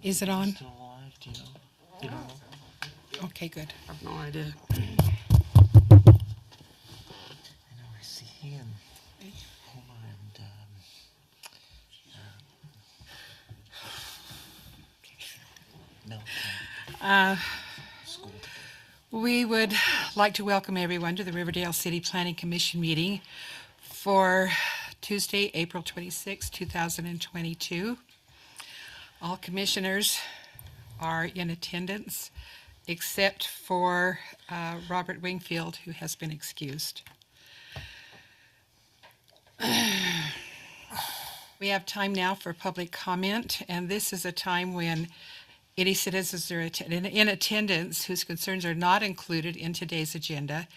Is it on? Still alive, do you know? You don't know? Okay, good. I have no idea. I know I see and Homer and no, school together. We would like to welcome everyone to the Riverdale City Planning Commission meeting for Tuesday, April 26, 2022. All commissioners are in attendance except for Robert Wingfield, who has been excused. We have time now for public comment, and this is a time when any citizens are in attendance whose concerns are not included in today's agenda.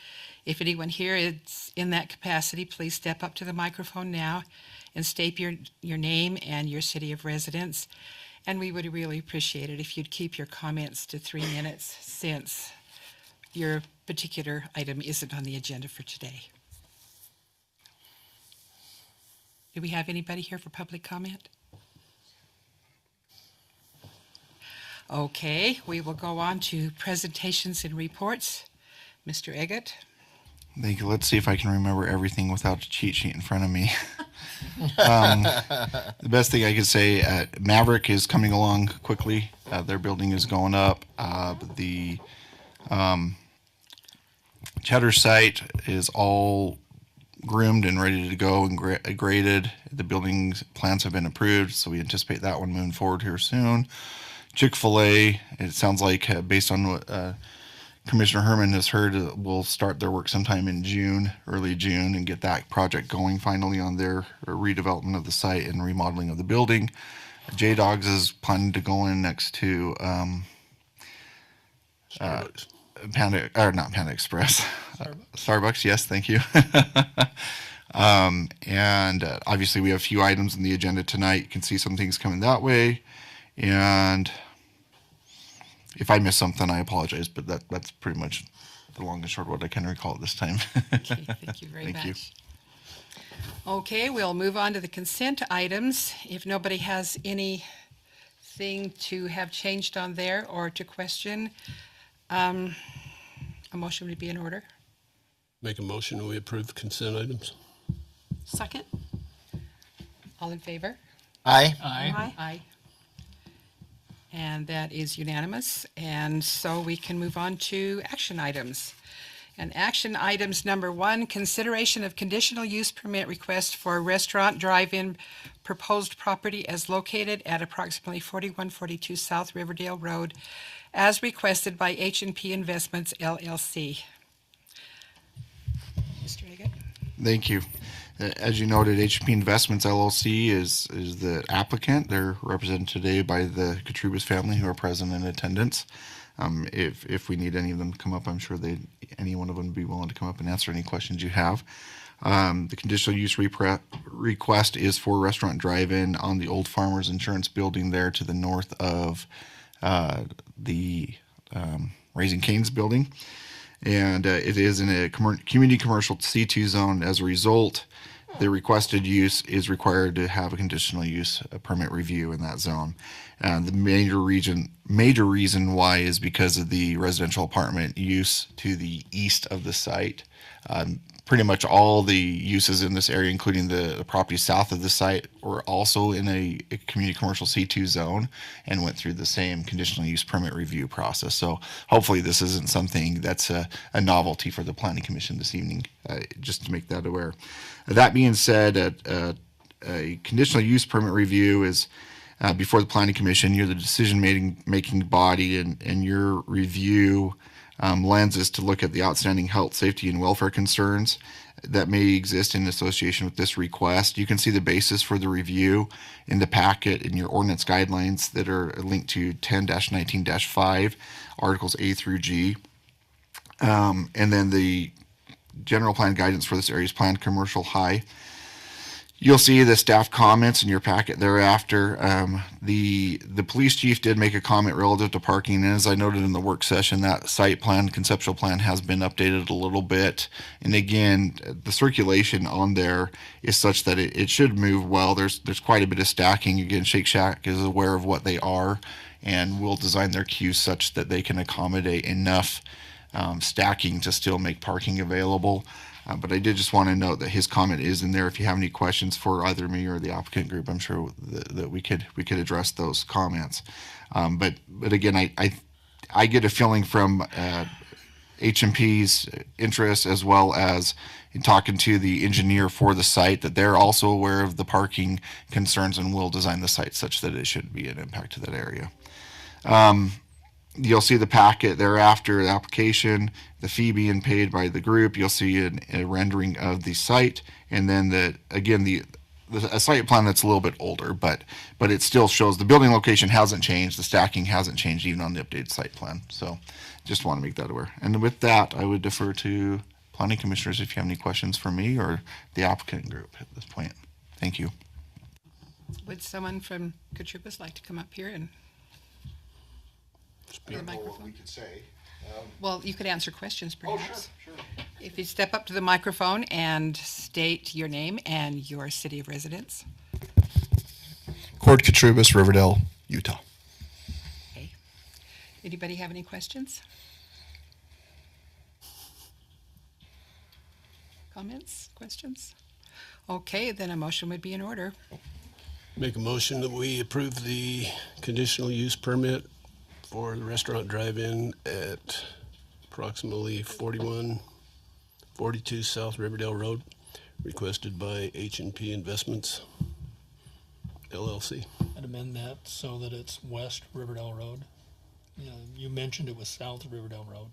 If anyone here is in that capacity, please step up to the microphone now and state your name and your city of residence. And we would really appreciate it if you'd keep your comments to 3 minutes, since your particular item isn't on the agenda for today. Do we have anybody here for public comment? Okay, we will go on to presentations and reports. Mr. Eggett. Thank you. Let's see if I can remember everything without a cheat sheet in front of me. The best thing I could say, Maverick is coming along quickly. Their building is going up. The Cheddar site is all groomed and ready to go and graded. The building plans have been approved, so we anticipate that one moving forward here soon. Chick-fil-A, it sounds like, based on what Commissioner Herman has heard, will start their work sometime in June, early June, and get that project going finally on their redevelopment of the site and remodeling of the building. J-Dogs is planning to go in next to Starbucks. not Panda Express. Starbucks, yes, thank you. And obviously we have a few items in the agenda tonight. You can see some things coming that way. And if I missed something, I apologize, but that's pretty much the long and short what I can recall at this time. Okay, thank you very Thank much. you. Okay, we'll move on to the consent items. If nobody has anything to have changed on there or to question, a motion would be in order. Make a motion, we approve the consent items. Second. All in favor? Aye. Aye. And that is unanimous. And so we can move on to action items. And action items number 1, consideration of conditional use permit request for restaurant drive-in proposed property as located at approximately 4142 South Riverdale Road, as requested by H&P Investments, LLC. Mr. Eggett? Thank you. As you noted, H&P Investments LLC is the applicant. They're represented today by the Katrubas family, who are present in attendance. If we need any of them to come up, I'm sure any one of them would be willing to come up and answer any questions you have. The conditional use request is for restaurant drive-in on the old Farmers Insurance building there to the north of the Raising Cane's building. And it is in a community commercial C2 zone. As a result, the requested use is required to have a conditional use permit review in that zone. And the major reason why is because of the residential apartment use to the east of the site. Pretty much all the uses in this area, including the property south of the site, were also in a community commercial C2 zone and went through the same conditional use permit review process. So hopefully this isn't something that's a novelty for the Planning Commission this evening, just to make that aware. That being said, a conditional use permit review is before the Planning Commission. You're the decision-making body, and your review lens is to look at the outstanding health, safety, and welfare concerns that may exist in association with this request. You can see the basis for the review in the packet in your ordinance guidelines that are linked to 10-19-5, Articles A through G. And then the general plan guidance for this area is planned commercial high. You'll see the staff comments in your packet thereafter. The police chief did make a comment relative to parking, and as I noted in the work session, that site plan, conceptual plan, has been updated a little bit. And again, the circulation on there is such that it should move well. There's quite a bit of stacking. Again, Shake Shack is aware of what they are, and we'll design their queues such that they can accommodate enough stacking to still make parking available. But I did just want to note that his comment is in there. If you have any questions for either me or the applicant group, I'm sure that we could address those comments. But again, I get a feeling from H&P's interest, as well as in talking to the engineer for the site, that they're also aware of the parking concerns and will design the site such that it should be an impact to that area. You'll see the packet thereafter, the application, the fee being paid by the group. You'll see a rendering of the site, and then a site plan that's a little bit older, but it still shows the building location hasn't changed, the stacking hasn't changed even on the updated site plan. So just want to make that aware. And with that, I would defer to planning commissioners if you have any questions for me or the applicant group at this point. Thank you. Would someone from Katrubas like to come up here and the microphone? could say. Well, you could answer questions perhaps. Sure. If you step up to the microphone and state your name and your city of residence. Cord Katrubas, Riverdale, Utah. Okay. Anybody have any questions? Comments, questions? Okay, then a motion would be in order. Make a motion that we approve the conditional use permit for the restaurant drive-in at approximately 4142 South Riverdale Road, requested by H&P Investments, LLC. I'd amend that so that it's West Riverdale Road. You mentioned it was South Riverdale Road.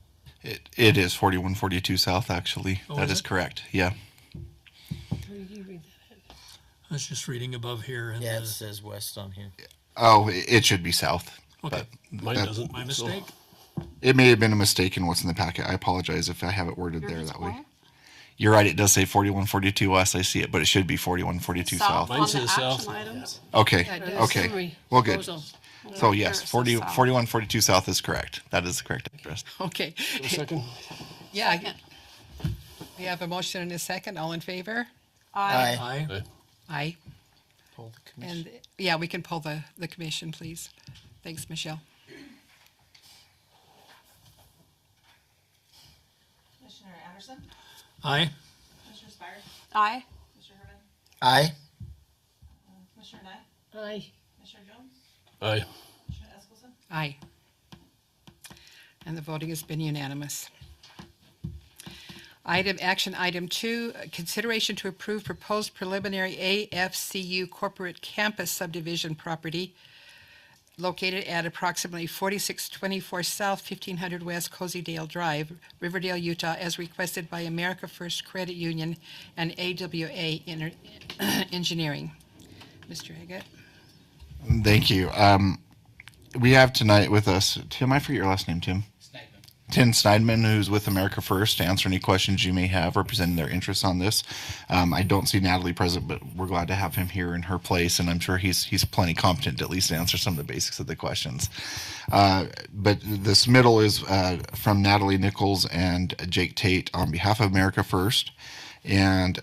It is 4142 South, actually. Oh, That is is it? correct. Yeah. I was just reading above here. And Yeah, it says west on here. Oh, it should be south. okay, Mine That- doesn't. my so- mistake. It may have been a mistake in what's in the packet. I apologize if I have it worded there that way. You're right. It does say 4142 West. I see it, but it should be 4142 South. Mine says south. Okay. That does. Okay. Well, good. So yes, 4142 South is correct. That is the correct address. Okay. A second? Yeah. We have a motion and a second. All in favor? Aye. Aye. Aye. Pull the commission. And yeah, we can pull the commission, please. Thanks, Michelle. Commissioner Anderson? Aye. Commissioner Spire? Aye. Commissioner Herman? Aye. Commissioner Nye? Aye. Commissioner Jones? Aye. Commissioner Eskelson? Aye. And the voting has been unanimous. Action item 2, consideration to approve proposed preliminary AFCU corporate campus subdivision property located at approximately 4624 South, 1500 West Cozy-Dale Drive, Riverdale, Utah, as requested by America First Credit Union and AWA Engineering. Mr. Haggett? Thank you. We have tonight with us, Tim, I forget your last name, Tim. Tim Sneidman, who's with America First, to answer any questions you may have representing their interests on this. I don't see Natalie present, but we're glad to have him here in her place, and I'm sure he's plenty competent to at least answer some of the basics of the questions. But the submittal is from Natalie Nichols and Jake Tate on behalf of America First. And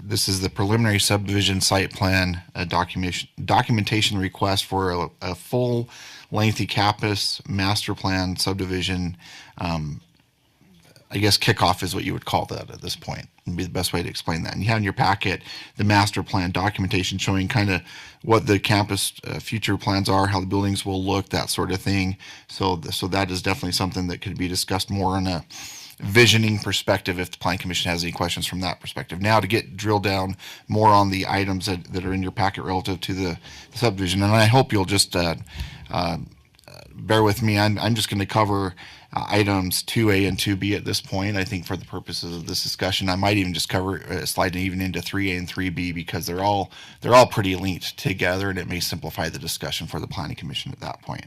this is the preliminary subdivision site plan documentation request for a full lengthy campus master plan subdivision. I guess kickoff is what you would call that at this point. Would be the best way to explain that. And you have in your packet the master plan documentation showing kind of what the campus future plans are, how the buildings will look, that sort of thing. So that is definitely something that could be discussed more in a visioning perspective if the Planning Commission has any questions from that perspective. Now to get drilled down more on the items that are in your packet relative to the subdivision, and I hope you'll just bear with me. I'm just going to cover items 2A and 2B at this point. I think for the purposes of this discussion, I might even just cover sliding even into 3A and 3B because they're all pretty linked together, and it may simplify the discussion for the Planning Commission at that point.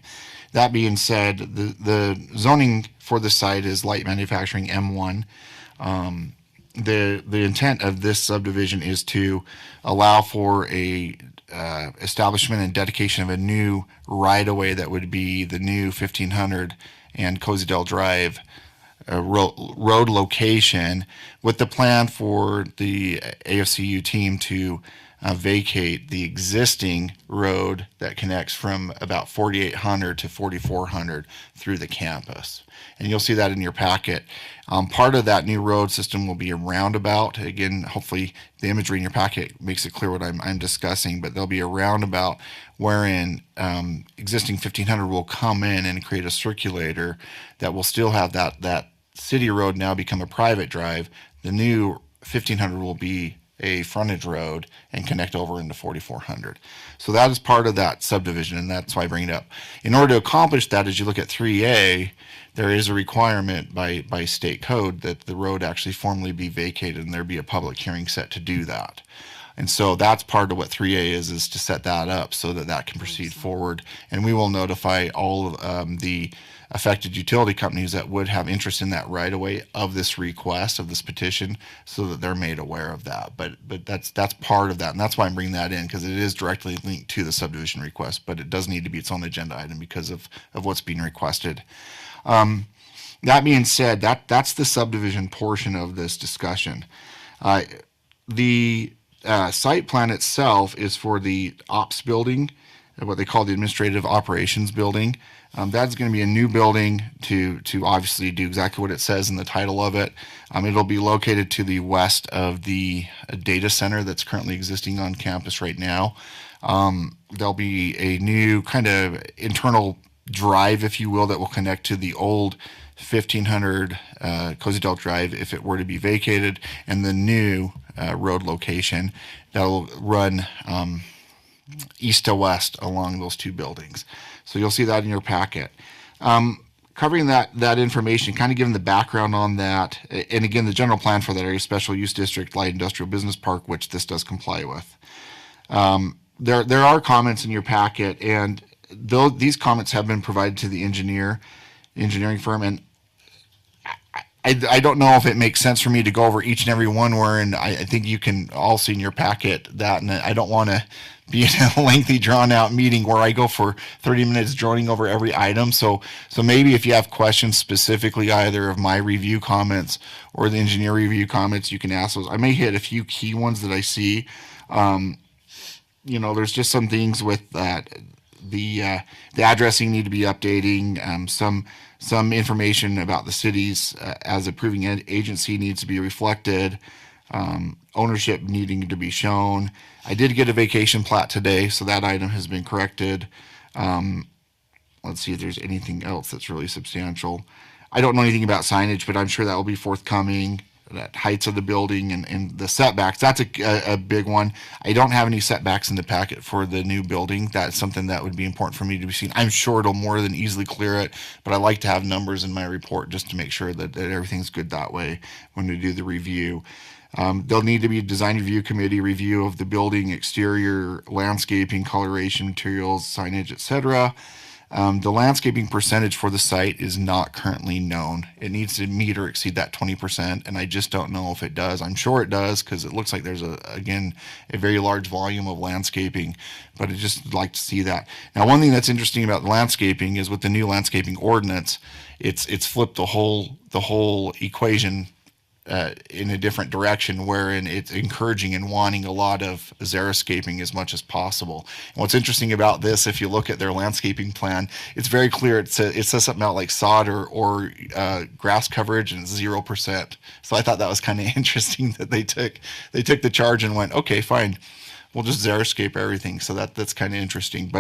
That being said, the zoning for the site is light manufacturing M1. The intent of this subdivision is to allow for a establishment and dedication of a new right-of-way that would be the new 1500 and Cozy-Dale Drive road location, with the plan for the AFCU team to vacate the existing road that connects from about 4800 to 4400 through the campus. And you'll see that in your packet. Part of that new road system will be a roundabout. Again, hopefully the imagery in your packet makes it clear what I'm discussing, but there'll be a roundabout wherein existing 1500 will come in and create a circulator that will still have that city road now become a private drive. The new 1500 will be a frontage road and connect over into 4400. So that is part of that subdivision, and that's why I bring it up. In order to accomplish that, as you look at 3A, there is a requirement by state code that the road actually formally be vacated and there be a public hearing set to do that. And so that's part of what 3A is to set that up so that that can proceed forward. And we will notify all of the affected utility companies that would have interest in that right away of this request, of this petition, so that they're made aware of that. But that's part of that, and that's why I'm bringing that in, because it is directly linked to the subdivision request, but it does need to be its own agenda item because of what's being requested. That being said, that's the subdivision portion of this discussion. The site plan itself is for the ops building, what they call the administrative operations building. That's going to be a new building to obviously do exactly what it says in the title of it. It'll be located to the west of the data center that's currently existing on campus right now. There'll be a new kind of internal drive, if you will, that will connect to the old 1500 Cozy Delt Drive if it were to be vacated, and the new road location that will run east to west along those two buildings. So you'll see that in your packet. Covering that information, kind of giving the background on that, and again, the general plan for that area, special use district, light industrial business park, which this does comply with. There are comments in your packet, and these comments have been provided to the engineering firm, and I don't know if it makes sense for me to go over each and every one and I think you can all see in your packet that, and I don't want to be in a lengthy drawn out meeting where I go for 30 minutes droning over every item. So maybe if you have questions specifically either of my review comments or the engineer review comments, you can ask those. I may hit a few key ones that I see. There's just some things with that. The addressing need to be updating. Some information about the cities as approving agency needs to be reflected. Ownership needing to be shown. I did get a vacation plat today, so that item has been corrected. Let's see if there's anything else that's really substantial. I don't know anything about signage, but I'm sure that will be forthcoming. That heights of the building and the setbacks, that's a big one. I don't have any setbacks in the packet for the new building. That's something that would be important for me to be seen. I'm sure it'll more than easily clear it, but I like to have numbers in my report just to make sure that everything's good that way when we do the review. There'll need to be a design review committee review of the building, exterior, landscaping, coloration, materials, signage, etc. The landscaping percentage for the site is not currently known. It needs to meet or exceed that 20%, and I just don't know if it does. I'm sure it does because it looks like there's a very large volume of landscaping, but I'd just like to see that. Now, one thing that's interesting about the landscaping is with the new landscaping ordinance, it's flipped the whole equation in a different direction, wherein it's encouraging and wanting a lot of xeriscaping as much as possible. And what's interesting about this, if you look at their landscaping plan, it's very clear. It says something about like sod or grass coverage, and it's 0%. So I thought that was kind of interesting that they took the charge and went, okay, fine, we'll just xeriscape everything. So that's kind of interesting.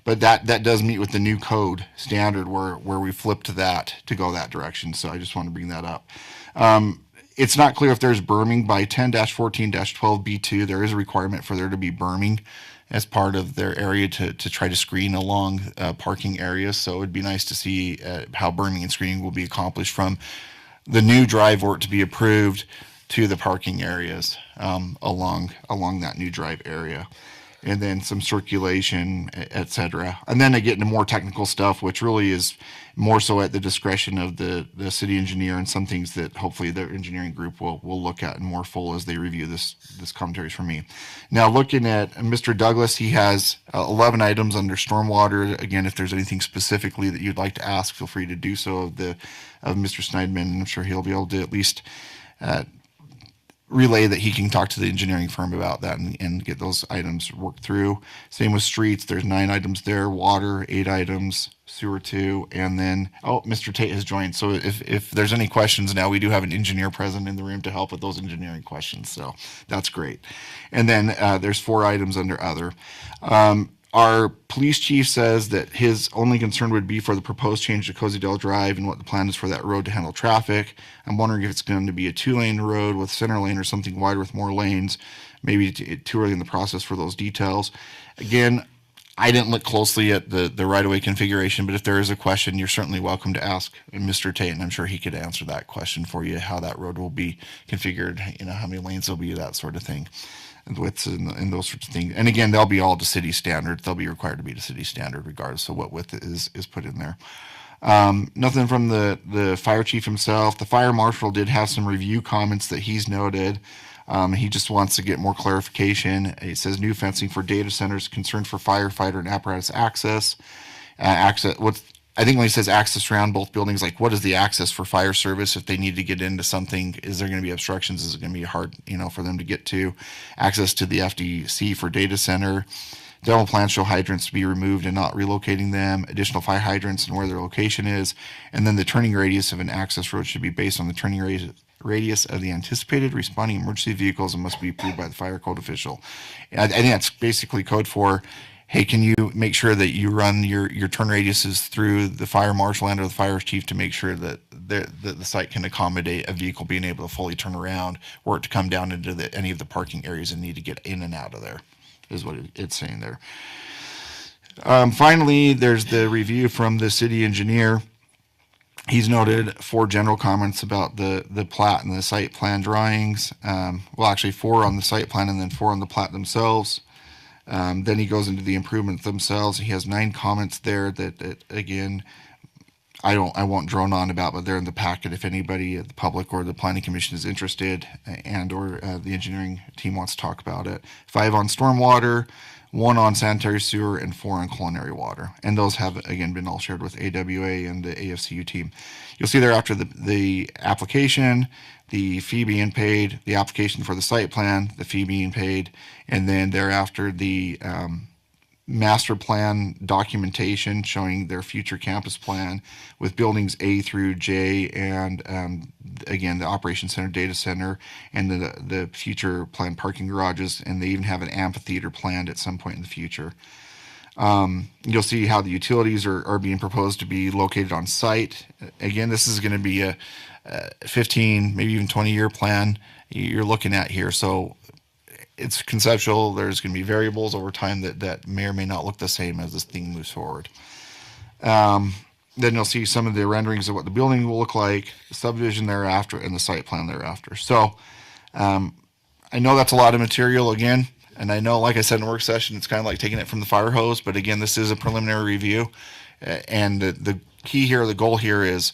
But that does meet with the new code standard where we flipped that to go that direction. So I just want to bring that up. It's not clear if there's berming by 10-14-12B2. There is a requirement for there to be berming as part of their area to try to screen along parking areas. So it'd be nice to see how berming and screening will be accomplished from the new drive were it to be approved to the parking areas along that new drive area. And then some circulation, et cetera. And then I get into more technical stuff, which really is more so at the discretion of the city engineer, and some things that hopefully their engineering group will look at in more full as they review this commentaries for me. Now, looking at Mr. Douglas, he has 11 items under stormwater. Again, if there's anything specifically that you'd like to ask, feel free to do so of Mr. Schneidman, and I'm sure he'll be able to at least relay that he can talk to the engineering firm about that and get those items worked through. Same with streets. There's 9 items there. Water, 8 items. Sewer 2. And then, Mr. Tate has joined. So if there's any questions now, we do have an engineer present in the room to help with those engineering questions. So that's great. And then there's 4 items under other. Our police chief says that his only concern would be for the proposed change to Cozydale Drive and what the plan is for that road to handle traffic. I'm wondering if it's going to be a 2-lane road with center lane or something wider with more lanes. Maybe too early in the process for those details. Again, I didn't look closely at the right-of-way configuration, but if there is a question, you're certainly welcome to ask Mr. Tate, and I'm sure he could answer that question for you, how that road will be configured, how many lanes there'll be, that sort of thing. And widths and those sorts of things. And again, they'll be all to city standard. They'll be required to be to city standard regardless of what width is put in there. Nothing from the fire chief himself. The fire marshal did have some review comments that he's noted. He just wants to get more clarification. It says new fencing for data centers, concern for firefighter and apparatus access. I think when he says access around both buildings, like what is the access for fire service if they need to get into something? Is there going to be obstructions? Is it going to be hard, for them to get to? Access to the FDC for data center. Demo plans show hydrants to be removed and not relocating them. Additional fire hydrants and where their location is. And then the turning radius of an access road should be based on the turning radius of the anticipated responding emergency vehicles and must be approved by the fire code official. I think that's basically code for, hey, can you make sure that you run your turn radiuses through the fire marshal and or the fire chief to make sure that the site can accommodate a vehicle being able to fully turn around or to come down into any of the parking areas and need to get in and out of there, is what it's saying there. Finally, there's the review from the city engineer. He's noted 4 general comments about the plat and the site plan drawings. Actually 4 on the site plan and then 4 on the plat themselves. Then he goes into the improvements themselves. He has 9 comments there that again, I won't drone on about, but they're in the packet if anybody at the public or the planning commission is interested and or the engineering team wants to talk about it. 5 on stormwater, 1 on sanitary sewer, and 4 on culinary water. And those have, again, been all shared with AWA and the AFCU team. You'll see there after the application, the fee being paid, the application for the site plan, the fee being paid, and then thereafter the master plan documentation showing their future campus plan with buildings A through J and again the operations center, data center, and the future planned parking garages, and they even have an amphitheater planned at some point in the future. You'll see how the utilities are being proposed to be located on site. Again, this is going to be a 15, maybe even 20-year plan you're looking at here. So it's conceptual. There's going to be variables over time that may or may not look the same as this thing moves forward. Then you'll see some of the renderings of what the building will look like, the subdivision thereafter, and the site plan thereafter. So I know that's a lot of material again, and I know, like I said in the work session, it's kind of like taking it from the fire hose, but again, this is a preliminary review. And the key here, the goal here is,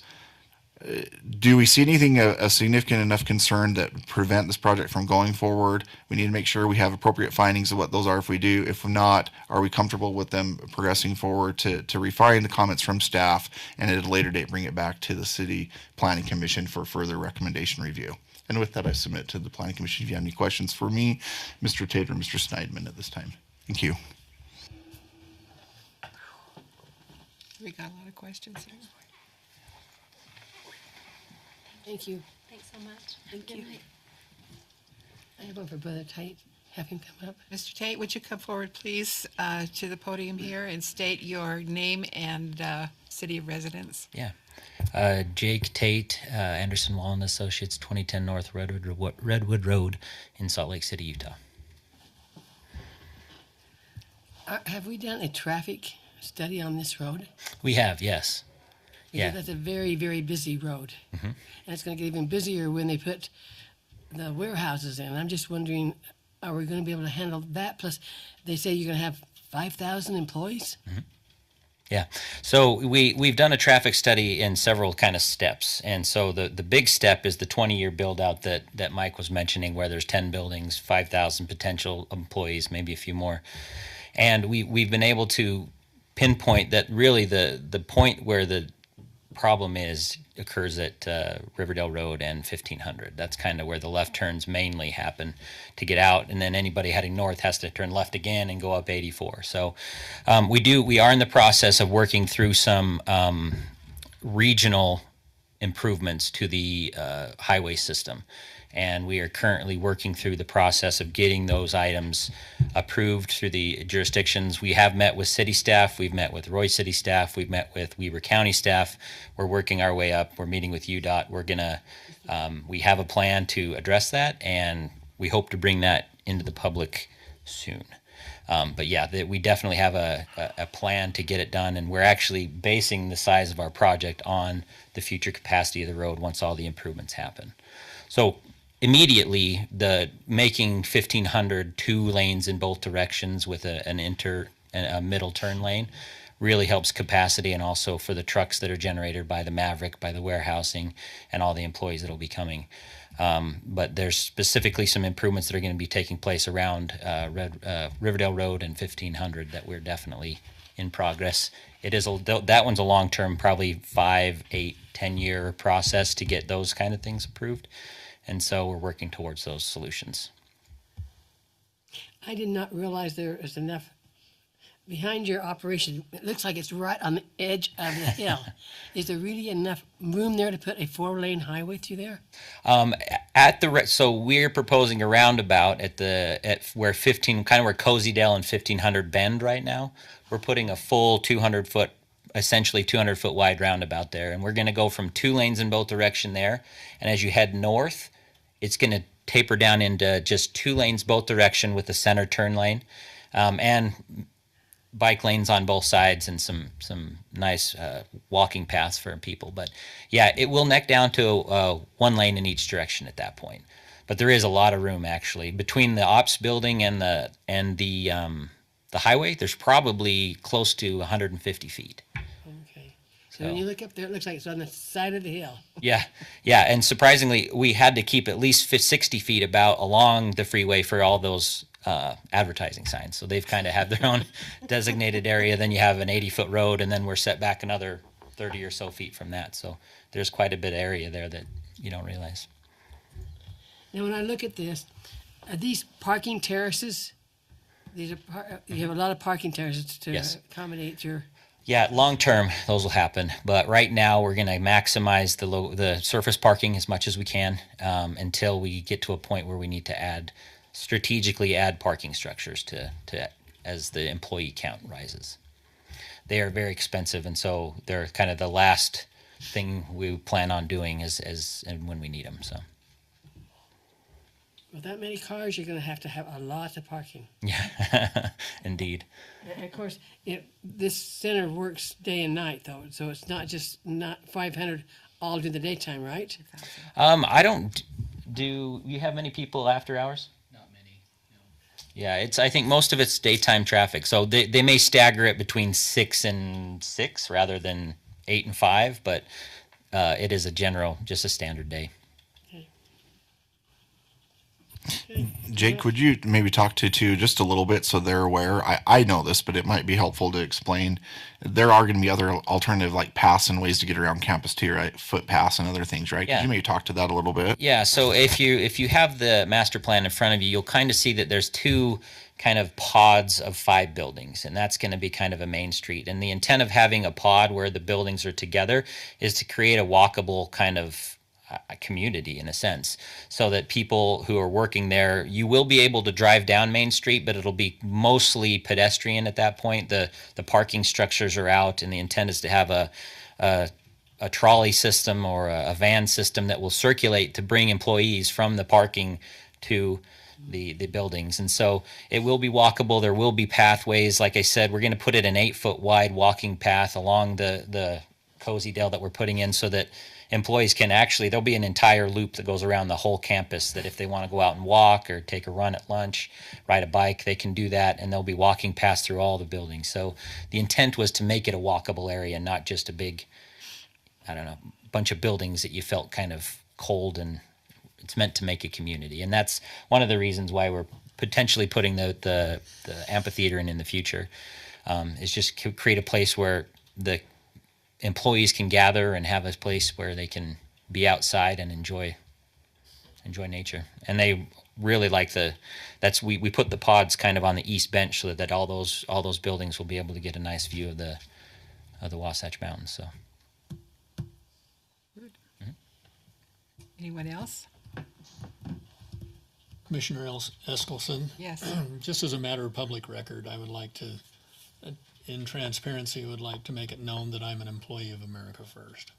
do we see anything of significant enough concern that prevent this project from going forward? We need to make sure we have appropriate findings of what those are if we do. If not, are we comfortable with them progressing forward to refine the comments from staff and at a later date bring it back to the City Planning Commission for further recommendation review? And with that, I submit to the Planning Commission if you have any questions for me, Mr. Tate, or Mr. Sneidman at this time. Thank you. We got a lot of questions here. Thank you. Thanks so much. Thank you. I have one for Brother Tate. Have him come up. Mr. Tate, would you come forward, please, to the podium here and state your name and city of residence? Yeah. Jake Tate, Anderson Wall and Associates, 2010 North Redwood Road in Salt Lake City, Utah. Have we done a traffic study on this road? We have, yes. Because Yeah. that's a very, very busy road. Mhm. And it's going to get even busier when they put the warehouses in. I'm just wondering, are we going to be able to handle that? Plus, they say you're going to have 5,000 employees? Yeah. So we've done a traffic study in several kind of steps. And so the big step is the 20-year build out that Mike was mentioning, where there's 10 buildings, 5,000 potential employees, maybe a few more. And we've been able to pinpoint that really the point where the problem occurs at Riverdale Road and 1500. That's kind of where the left turns mainly happen to get out, and then anybody heading north has to turn left again and go up 84. So we are in the process of working through some regional improvements to the highway system. And we are currently working through the process of getting those items approved through the jurisdictions. We have met with city staff. We've met with Roy City staff. We've met with Weber County staff. We're working our way up. We're meeting with UDOT. We have a plan to address that, and we hope to bring that into the public soon. But yeah, we definitely have a plan to get it done, and we're actually basing the size of our project on the future capacity of the road once all the improvements happen. So immediately, the making 1500 2 lanes in both directions with a middle turn lane really helps capacity, and also for the trucks that are generated by the Maverick, by the warehousing, and all the employees that will be coming. But there's specifically some improvements that are going to be taking place around Riverdale Road and 1500 that we're definitely in progress. That one's a long-term, probably 5, 8, 10-year process to get those kind of things approved. And so we're working towards those solutions. I did not realize there is enough behind your operation. It looks like it's right on the edge of the hill. Is there really enough room there to put a 4-lane highway through there? So we're proposing a roundabout at where 15, kind of where Cozy-Dale and 1500 bend right now. We're putting a full 200-foot, essentially 200-foot wide roundabout there, and we're going to go from 2 lanes in both direction there. And as you head north, it's going to taper down into just 2 lanes both direction with a center turn lane, and bike lanes on both sides, and some nice walking paths for people. But yeah, it will neck down to 1 lane in each direction at that point. But there is a lot of room actually between the ops building and the highway. There's probably close to 150 feet. Okay. So when you look up there, it looks like it's on the side of the hill. Yeah, and surprisingly, we had to keep at least 60 feet about along the freeway for all those advertising signs. So they've kind of have their own designated area. Then you have an 80-foot road, and then we're set back another 30 or so feet from that. So there's quite a bit of area there that you don't realize. Now, when I look at this, are these parking terraces? You have a lot of parking terraces to Yes. accommodate your... Yeah, long term, those will happen. But right now, we're going to maximize the surface parking as much as we can until we get to a point where we need to strategically add parking structures to as the employee count rises. They are very expensive, and so they're kind of the last thing we plan on doing as and when we need them. So. With that many cars, you're going to have a lot of parking. Yeah, indeed. And of course, this center works day and night, though, so it's not 500 all during the daytime, right? I don't. Do you have many people after hours? Not many. No. Yeah, I think most of it's daytime traffic, so they may stagger it between 6 and 6 rather than 8 and 5, but it is just a standard day. Jake, would you maybe talk to just a little bit so they're aware? I know this, but it might be helpful to explain. There are going to be other alternative like paths and ways to get around campus too, right? Footpaths and other things, right? Yeah. Could you maybe talk to that a little bit? Yeah, so if you have the master plan in front of you, you'll kind of see that there's 2 kind of pods of 5 buildings, and that's going to be kind of a main street. And the intent of having a pod where the buildings are together is to create a walkable kind of a community in a sense, so that people who are working there, you will be able to drive down Main Street, but it'll be mostly pedestrian at that point. The parking structures are out, and the intent is to have a trolley system or a van system that will circulate to bring employees from the parking to the buildings. And so it will be walkable. There will be pathways. Like I said, we're going to put it an 8-foot wide walking path along the Cozy-Dale that we're putting in, so that employees can there'll be an entire loop that goes around the whole campus, that if they want to go out and walk or take a run at lunch, ride a bike, they can do that, and they'll be walking past through all the buildings. So the intent was to make it a walkable area, not just a big, bunch of buildings that you felt kind of cold, and it's meant to make a community. And that's one of the reasons why we're potentially putting the amphitheater in the future, is just create a place where the employees can gather and have a place where they can be outside and enjoy nature. And they really like we put the pods kind of on the east bench so that all those buildings will be able to get a nice view of the Wasatch Mountains. So Anyone else? Commissioner Eskelson, Yes. just as a matter of public record, I would like to, in transparency, would like to make it known that I'm an employee of America First.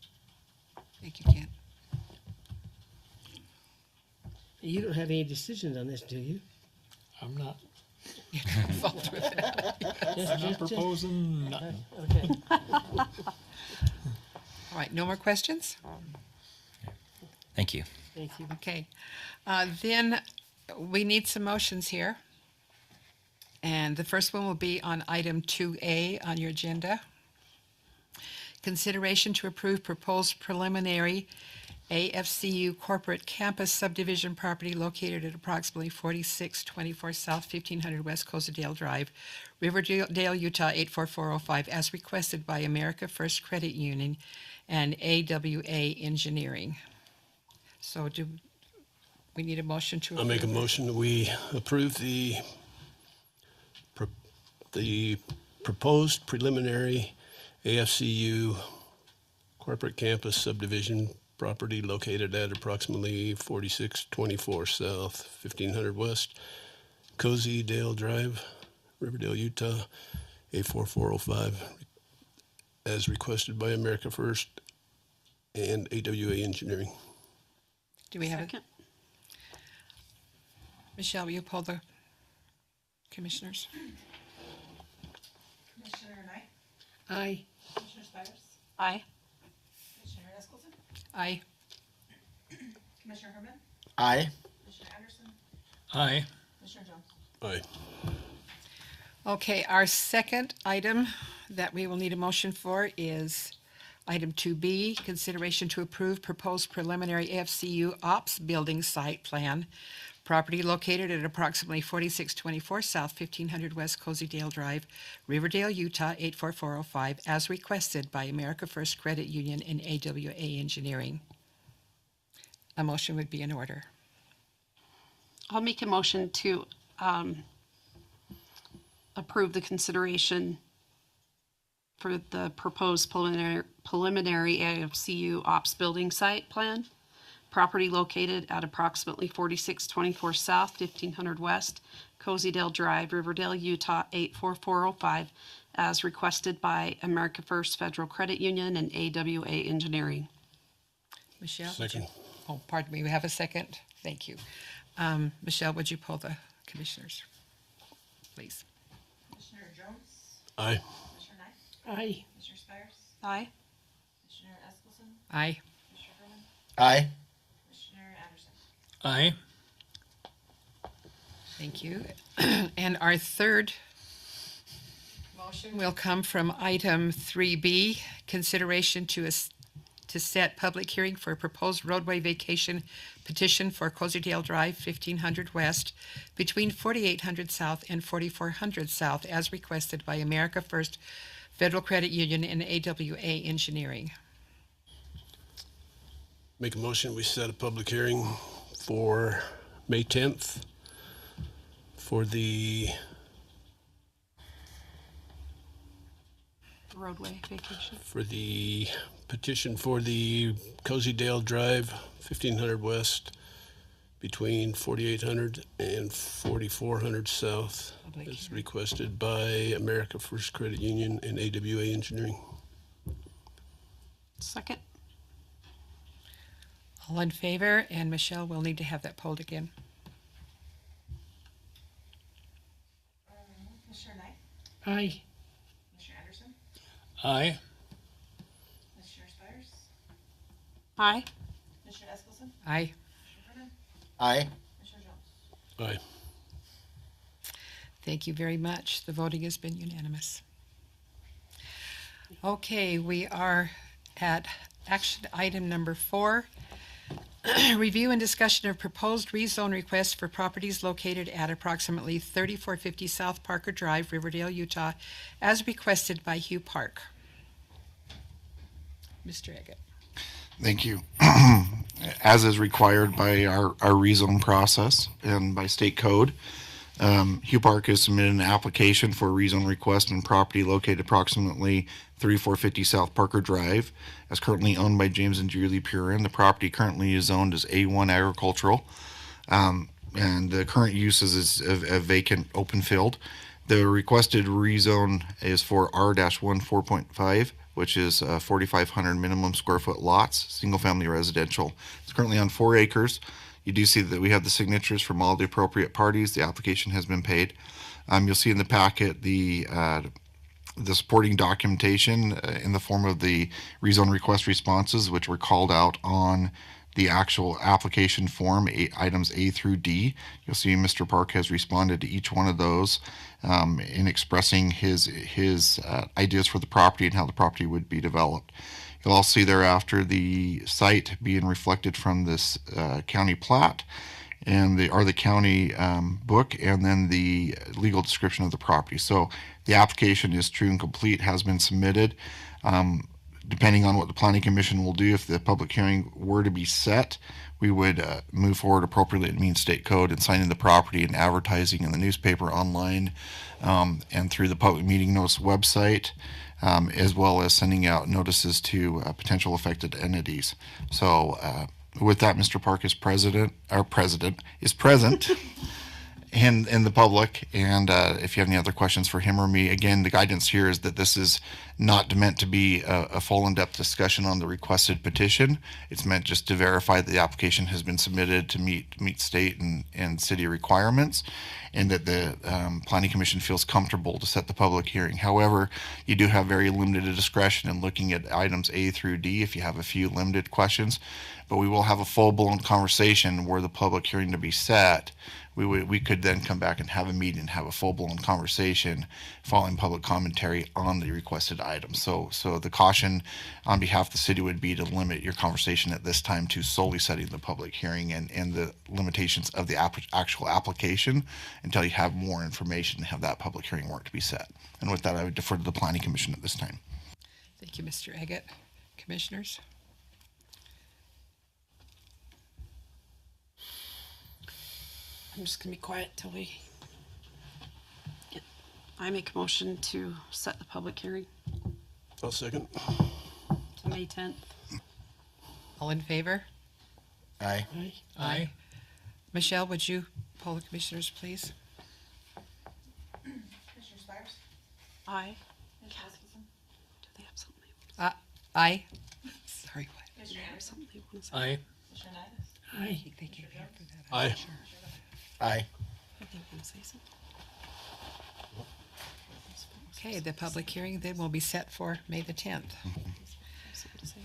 Thank you, Ken. You don't have any decisions on this, do you? I'm not, Involved with that. I'm not proposing nothing. Okay. All right, no more questions? thank you. Thank you. Okay. Then we need some motions here. And the first one will be on item 2A on your agenda. Consideration to approve proposed preliminary AFCU corporate campus subdivision property located at approximately 4624 South 1500 West Cosadale Drive, Riverdale, Utah 84405, as requested by America First Credit Union and AWA Engineering. So do we need a motion to I'll approve? make a motion that we approve the proposed preliminary AFCU corporate campus subdivision property located at approximately 4624 South, 1500 West, Cozy Dale Drive, Riverdale, Utah, 84405, as requested by America First and AWA Engineering. Do we have it? Second. Michelle, will you pull the commissioners? Commissioner Knight? Aye. Commissioner Spires? Aye. Commissioner Eskelson? Aye. Commissioner Herman? Aye. Commissioner Anderson? Aye. Commissioner Jones? Aye. Okay, our second item that we will need a motion for is item 2B, consideration to approve proposed preliminary AFCU ops building site plan, property located at approximately 4624 South 1500 West Cosadale Drive, Riverdale, Utah 84405, as requested by America First Credit Union and AWA Engineering. A motion would be in order. I'll make a motion to approve the consideration for the proposed preliminary AFCU ops building site plan, property located at approximately 4624 South, 1500 West, Cosadale Drive, Riverdale, Utah 84405, as requested by America First Federal Credit Union and AWA Engineering. Michelle? Second. Oh, pardon me, we have a second. Thank you. Michelle, would you pull the commissioners, please? Commissioner Jones? Aye. Commissioner Knight? Aye. Commissioner Spires? Aye. Commissioner Eskelson? Aye. Commissioner Herman? Aye. Commissioner Anderson? Aye. Thank you. And our third motion will come from item 3B, consideration to set public hearing for a proposed roadway vacation petition for Cosadale Drive, 1500 West, between 4800 South and 4400 South, as requested by America First Federal Credit Union and AWA Engineering. Make a motion, we set a public hearing for May 10th for the Roadway vacation. petition for the Cosadale Drive, 1500 West, between 4800 and 4400 South, Public as hearing. requested by America First Credit Union and AWA Engineering. Second. All in favor? And Michelle, we'll need to have that polled again. Commissioner Knight? Aye. Commissioner Anderson? Aye. Commissioner Spires? Aye. Commissioner Eskelson? Aye. Commissioner Herman? Aye. Commissioner Jones? Aye. Thank you very much. The voting has been unanimous. Okay, we are at action item number 4. Review and discussion of proposed rezone requests for properties located at approximately 3450 South Parker Drive, Riverdale, Utah, as requested by Hugh Park. Mr. Eggett. Thank you. As is required by our rezone process and by state code, Hugh Park has submitted an application for a rezone request on property located approximately 3450 South Parker Drive, as currently owned by James and Julie Purin. The property currently is zoned as A1 agricultural, and the current use is a vacant open field. The requested rezone is for R-1 4.5, which is 4,500 minimum square foot lots, single family residential. It's currently on 4 acres. You do see that we have the signatures from all the appropriate parties. The application has been paid. You'll see in the packet the supporting documentation in the form of the rezone request responses, which were called out on the actual application form, items A through D. You'll see Mr. Park has responded to each one of those in expressing his ideas for the property and how the property would be developed. You'll also see thereafter the site being reflected from this county plat and the county book, and then the legal description of the property. So the application is true and complete, has been submitted. Depending on what the planning commission will do, if the public hearing were to be set, we would move forward appropriately to meet state code and signing the property and advertising in the newspaper, online, and through the public meeting notice website, as well as sending out notices to potential affected entities. So with that, Mr. Park is present, and the public. And if you have any other questions for him or me, again, the guidance here is that this is not meant to be a full in-depth discussion on the requested petition. It's meant just to verify that the application has been submitted to meet state and city requirements, and that the Planning Commission feels comfortable to set the public hearing. However, you do have very limited discretion in looking at items A through D if you have a few limited questions, but we will have a full-blown conversation where the public hearing to be set. We could then come back and have a meeting and have a full-blown conversation following public commentary on the requested items. So the caution on behalf of the city would be to limit your conversation at this time to solely setting the public hearing and the limitations of the actual application until you have more information and have that public hearing warrant to be set. And with that, I would defer to the Planning Commission at this time. Thank you, Mr. Eggett. Commissioners? I'm just gonna be quiet till we. I make a motion to set the public hearing I'll second. to May 10th. All in favor? Aye. Aye. Michelle, would you poll the commissioners, please? Commissioner Spires? Aye. Commissioner Eskelson? Do they have something they want Aye. Sorry, what? Commissioner Anderson? something they want to say? Aye. Commissioner Nivens? Aye. They came here for that. Aye. Aye. I think they want to say something. Okay, the public hearing then will be set for May the 10th. Something to say.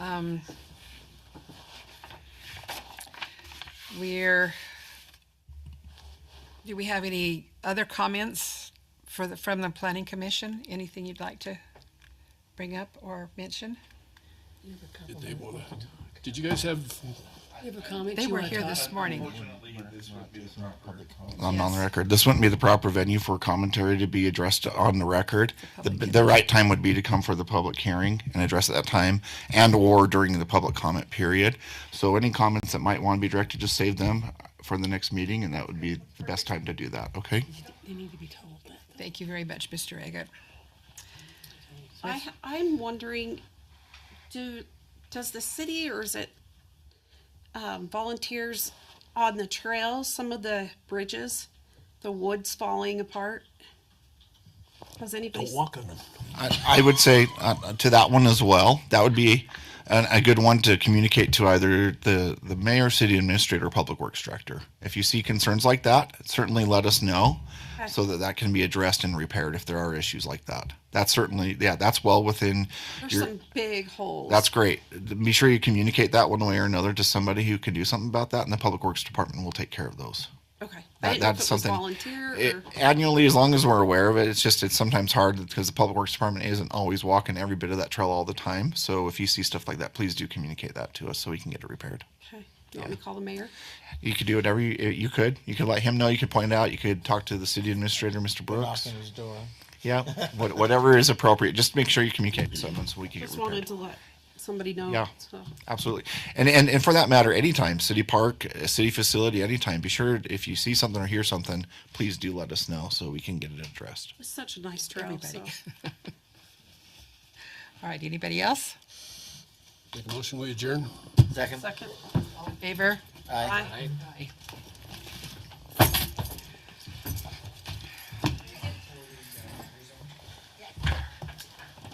Do we have any other comments from the Planning Commission? Anything you'd like to bring up or mention? Did you guys have, You have a comment? They you were wanna here talk? this morning. I'm on the Yes. record. This wouldn't be the proper venue for commentary to be addressed on the record. The right time would be to come for the public hearing and address at that time, and or during the public comment period. So any comments that might want to be directed, just save them for the next meeting, and that would be the best time to do that, okay? They need to be told that. Thank you very much, Mr. Eggett. I'm wondering, does the city, or is it volunteers on the trails, some of the bridges, the wood's falling apart? Has anybody? don't walk on them. I would say to that one as well, that would be a good one to communicate to either the mayor, city administrator, or public works director. If you see concerns like that, certainly let us know so that can be addressed and repaired if there are issues like that. That's certainly, that's well within There's your, some big holes. that's great. Be sure you communicate that one way or another to somebody who can do something about that, and the public works department will take care of those. Okay. That- I didn't know if that's it was something- volunteer or. Annually, as long as we're aware of it, it's sometimes hard because the public works department isn't always walking every bit of that trail all the time. So if you see stuff like that, please do communicate that to us so we can get it repaired. Okay. You want me to call the mayor? You could do whatever you could. You could let him know. You could point it out. You could talk to the city administrator, Mr. Knock Brooks. on his door. Yeah, whatever is appropriate. Just make sure you communicate to someone so we can get Just repaired. wanted to let somebody know. Yeah. So. Absolutely. And for that matter, anytime, city park, a city facility, anytime, be sure if you see something or hear something, please do let us know so we can get it addressed. It's such a nice trail. Everybody. So. All right, anybody else? Make a motion, we adjourn? Second? Second. All in favor? Aye. Aye. Aye.